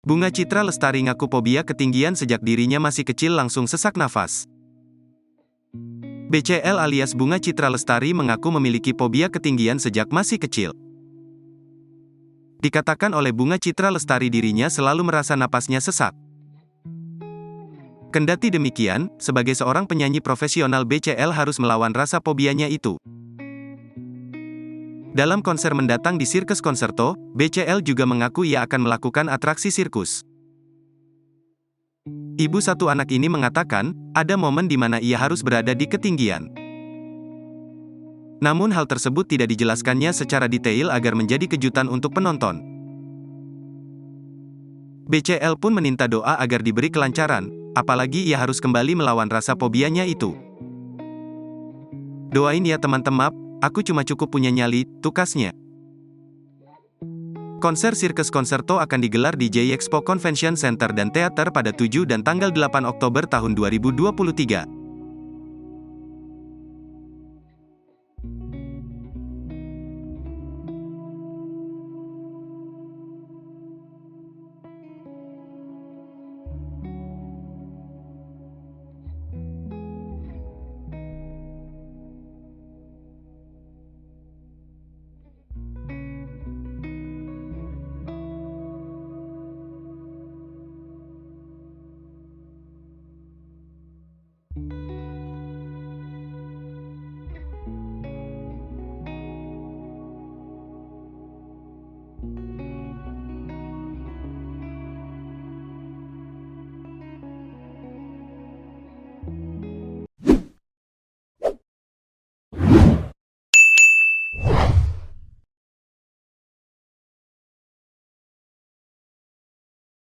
Bunga Citra Lestari ngaku fobia ketinggian sejak dirinya masih kecil langsung sesak nafas. BCL alias Bunga Citra Lestari mengaku memiliki fobia ketinggian sejak masih kecil. Dikatakan oleh Bunga Citra Lestari dirinya selalu merasa napasnya sesak. Kendati demikian, sebagai seorang penyanyi profesional BCL harus melawan rasa fobianya itu. Dalam konser mendatang di Sirkus Concerto, BCL juga mengaku ia akan melakukan atraksi sirkus. Ibu satu anak ini mengatakan, ada momen di mana ia harus berada di ketinggian. Namun hal tersebut tidak dijelaskannya secara detail agar menjadi kejutan untuk penonton. BCL pun meminta doa agar diberi kelancaran, apalagi ia harus kembali melawan rasa fobianya itu. Doain ya teman-teman, aku cuma cukup punya nyali, tukasnya. Konser Sirkus Concerto akan digelar di J-Expo Convention Center dan Theater pada 7 dan tanggal 8 Oktober tahun 2023.